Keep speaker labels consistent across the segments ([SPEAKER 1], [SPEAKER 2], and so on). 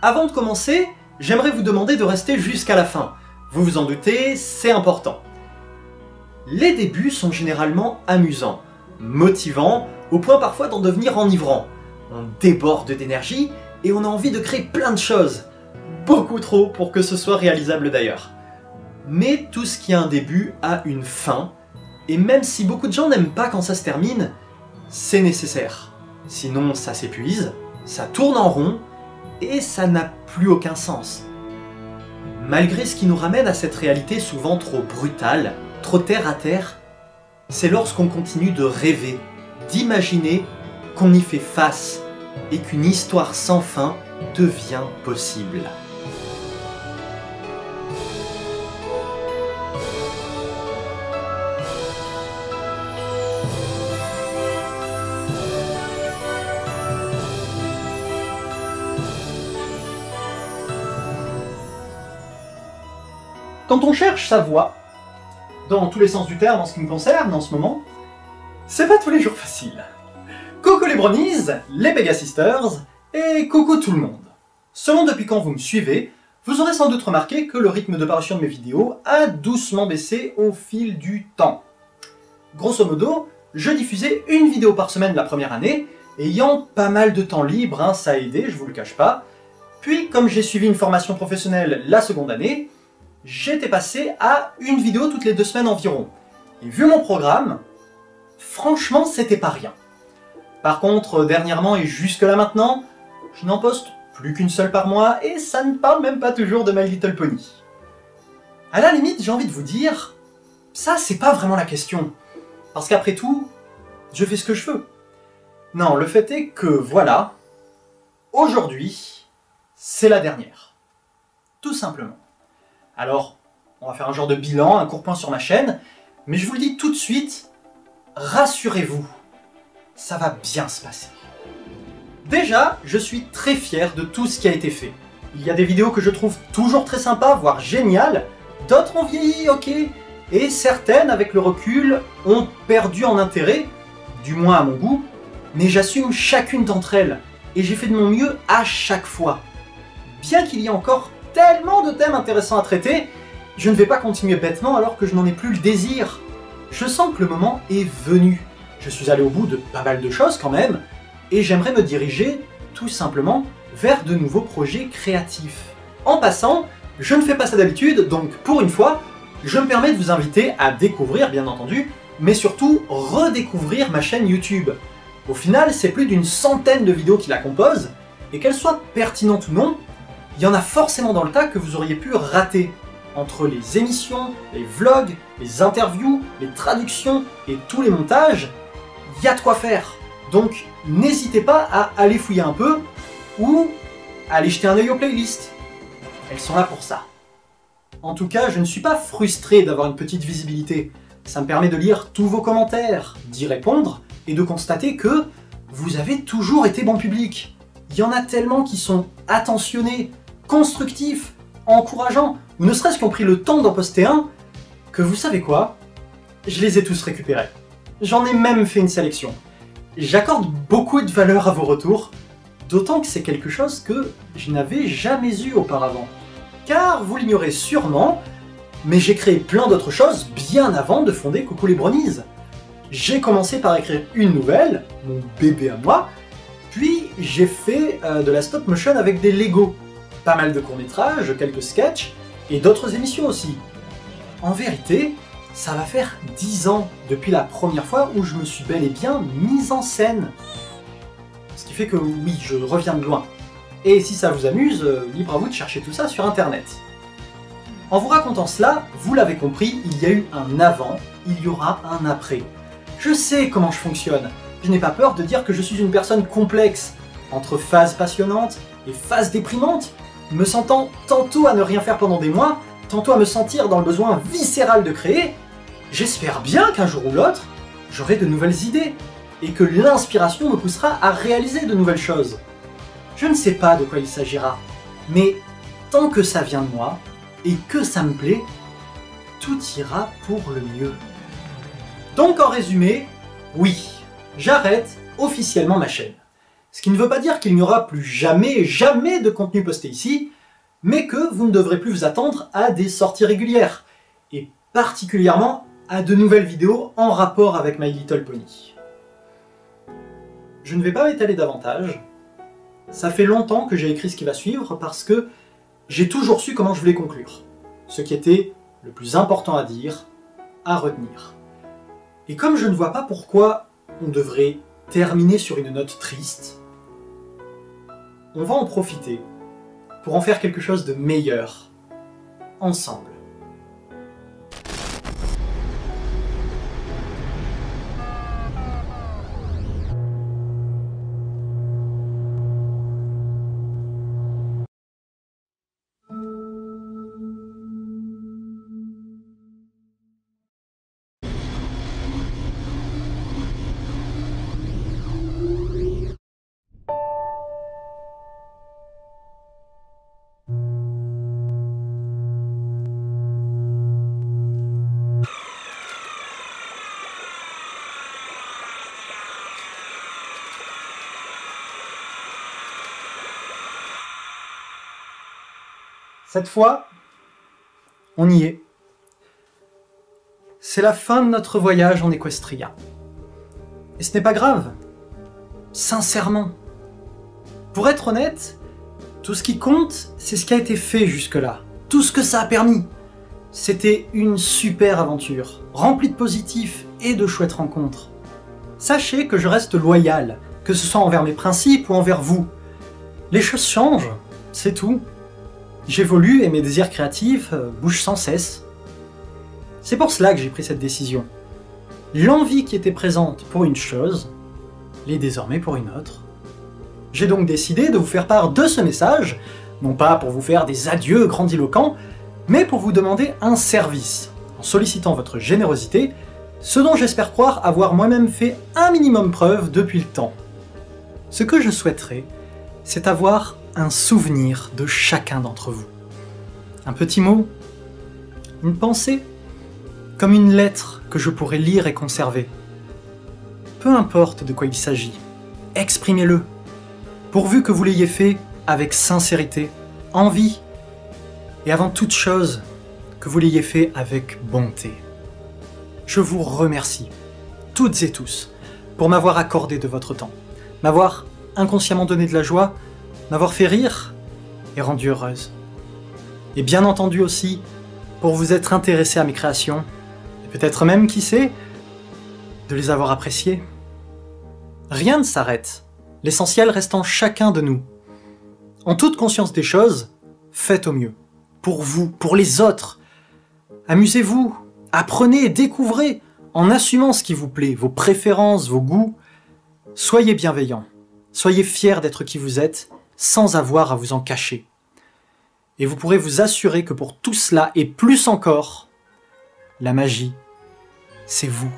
[SPEAKER 1] Avant de commencer, j'aimerais vous demander de rester jusqu'à la fin. Vous vous en doutez, c'est important. Les débuts sont généralement amusants, motivants, au point parfois d'en devenir enivrants. On déborde d'énergie et on a envie de créer plein de choses. Beaucoup trop pour que ce soit réalisable d'ailleurs. Mais tout ce qui a un début a une fin, et même si beaucoup de gens n'aiment pas quand ça se termine, c'est nécessaire. Sinon ça s'épuise, ça tourne en rond, et ça n'a plus aucun sens. Malgré ce qui nous ramène à cette réalité souvent trop brutale, trop terre à terre, c'est lorsqu'on continue de rêver, d'imaginer qu'on y fait face, et qu'une histoire sans fin devient possible. Quand on cherche sa voie, dans tous les sens du terme en ce qui me concerne en ce moment, c'est pas tous les jours facile. Coucou les Brownies, les Pega Sisters, et coucou tout le monde. Selon depuis quand vous me suivez, vous aurez sans doute remarqué que le rythme de parution de mes vidéos a doucement baissé au fil du temps. Grosso modo, je diffusais une vidéo par semaine la première année, ayant pas mal de temps libre, ça a aidé, je vous le cache pas. Puis, comme j'ai suivi une formation professionnelle la seconde année, j'étais passé à une vidéo toutes les 2 semaines environ. Et vu mon programme, franchement, c'était pas rien. Par contre, dernièrement et jusque là maintenant, je n'en poste plus qu'une seule par mois et ça ne parle même pas toujours de My Little Pony. À la limite, j'ai envie de vous dire, ça c'est pas vraiment la question. Parce qu'après tout, je fais ce que je veux. Non, le fait est que voilà, aujourd'hui, c'est la dernière. Tout simplement. Alors, on va faire un genre de bilan, un court point sur ma chaîne, mais je vous le dis tout de suite, rassurez-vous, ça va bien se passer. Déjà, je suis très fier de tout ce qui a été fait. Il y a des vidéos que je trouve toujours très sympas, voire géniales, d'autres ont vieilli, ok, et certaines, avec le recul, ont perdu en intérêt, du moins à mon goût, mais j'assume chacune d'entre elles, et j'ai fait de mon mieux à chaque fois. Bien qu'il y ait encore tellement de thèmes intéressants à traiter, je ne vais pas continuer bêtement alors que je n'en ai plus le désir. Je sens que le moment est venu. Je suis allé au bout de pas mal de choses quand même, et j'aimerais me diriger tout simplement vers de nouveaux projets créatifs. En passant, je ne fais pas ça d'habitude, donc pour une fois, je me permets de vous inviter à découvrir, bien entendu, mais surtout redécouvrir ma chaîne YouTube. Au final, c'est plus d'une centaine de vidéos qui la composent, et qu'elles soient pertinentes ou non, il y en a forcément dans le tas que vous auriez pu rater. Entre les émissions, les vlogs, les interviews, les traductions et tous les montages, il y a de quoi faire. Donc n'hésitez pas à aller fouiller un peu ou à aller jeter un œil aux playlists. Elles sont là pour ça. En tout cas, je ne suis pas frustré d'avoir une petite visibilité. Ça me permet de lire tous vos commentaires, d'y répondre et de constater que vous avez toujours été bon public. Il y en a tellement qui sont attentionnés, constructifs, encourageants, ou ne serait-ce qui ont pris le temps d'en poster un, que vous savez quoi? Je les ai tous récupérés. J'en ai même fait une sélection. J'accorde beaucoup de valeur à vos retours, d'autant que c'est quelque chose que je n'avais jamais eu auparavant. Car vous l'ignorez sûrement, mais j'ai créé plein d'autres choses bien avant de fonder Coucou les Brownies. J'ai commencé par écrire une nouvelle, mon bébé à moi, puis j'ai fait de la stop motion avec des Lego. Pas mal de courts-métrages, quelques sketchs, et d'autres émissions aussi. En vérité, ça va faire 10 ans depuis la première fois où je me suis bel et bien mise en scène. Ce qui fait que oui, je reviens de loin. Et si ça vous amuse, libre à vous de chercher tout ça sur internet. En vous racontant cela, vous l'avez compris, il y a eu un avant, il y aura un après. Je sais comment je fonctionne. Je n'ai pas peur de dire que je suis une personne complexe, entre phases passionnantes et phases déprimantes, me sentant tantôt à ne rien faire pendant des mois, tantôt à me sentir dans le besoin viscéral de créer. J'espère bien qu'un jour ou l'autre, j'aurai de nouvelles idées, et que l'inspiration me poussera à réaliser de nouvelles choses. Je ne sais pas de quoi il s'agira, mais tant que ça vient de moi, et que ça me plaît, tout ira pour le mieux. Donc en résumé, oui, j'arrête officiellement ma chaîne. Ce qui ne veut pas dire qu'il n'y aura plus jamais de contenu posté ici, mais que vous ne devrez plus vous attendre à des sorties régulières, et particulièrement à de nouvelles vidéos en rapport avec My Little Pony. Je ne vais pas m'étaler davantage, ça fait longtemps que j'ai écrit ce qui va suivre parce que j'ai toujours su comment je voulais conclure, ce qui était le plus important à dire, à retenir. Et comme je ne vois pas pourquoi on devrait terminer sur une note triste, on va en profiter pour en faire quelque chose de meilleur, ensemble. Cette fois, on y est. C'est la fin de notre voyage en Equestria. Et ce n'est pas grave. Sincèrement. Pour être honnête, tout ce qui compte, c'est ce qui a été fait jusque-là. Tout ce que ça a permis. C'était une super aventure, remplie de positifs et de chouettes rencontres. Sachez que je reste loyal, que ce soit envers mes principes ou envers vous. Les choses changent, c'est tout. J'évolue et mes désirs créatifs bougent sans cesse. C'est pour cela que j'ai pris cette décision. L'envie qui était présente pour une chose l'est désormais pour une autre. J'ai donc décidé de vous faire part de ce message, non pas pour vous faire des adieux grandiloquents, mais pour vous demander un service, en sollicitant votre générosité, ce dont j'espère croire avoir moi-même fait un minimum preuve depuis le temps. Ce que je souhaiterais, c'est avoir un souvenir de chacun d'entre vous. Un petit mot, une pensée, comme une lettre que je pourrais lire et conserver. Peu importe de quoi il s'agit, exprimez-le, pourvu que vous l'ayez fait avec sincérité, envie, et avant toute chose, que vous l'ayez fait avec bonté. Je vous remercie, toutes et tous, pour m'avoir accordé de votre temps, m'avoir inconsciemment donné de la joie, m'avoir fait rire et rendu heureuse. Et bien entendu aussi, pour vous être intéressé à mes créations, et peut-être même, qui sait, de les avoir appréciées. Rien ne s'arrête, l'essentiel reste en chacun de nous. En toute conscience des choses, faites au mieux. Pour vous, pour les autres. Amusez-vous, apprenez et découvrez, en assumant ce qui vous plaît, vos préférences, vos goûts. Soyez bienveillants, soyez fiers d'être qui vous êtes, sans avoir à vous en cacher. Et vous pourrez vous assurer que pour tout cela, et plus encore, la magie, c'est vous.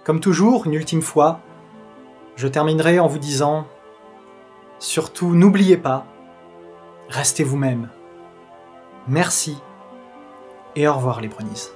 [SPEAKER 1] Comme toujours, une ultime fois, je terminerai en vous disant, surtout n'oubliez pas, restez vous-même. Merci et au revoir les brownies.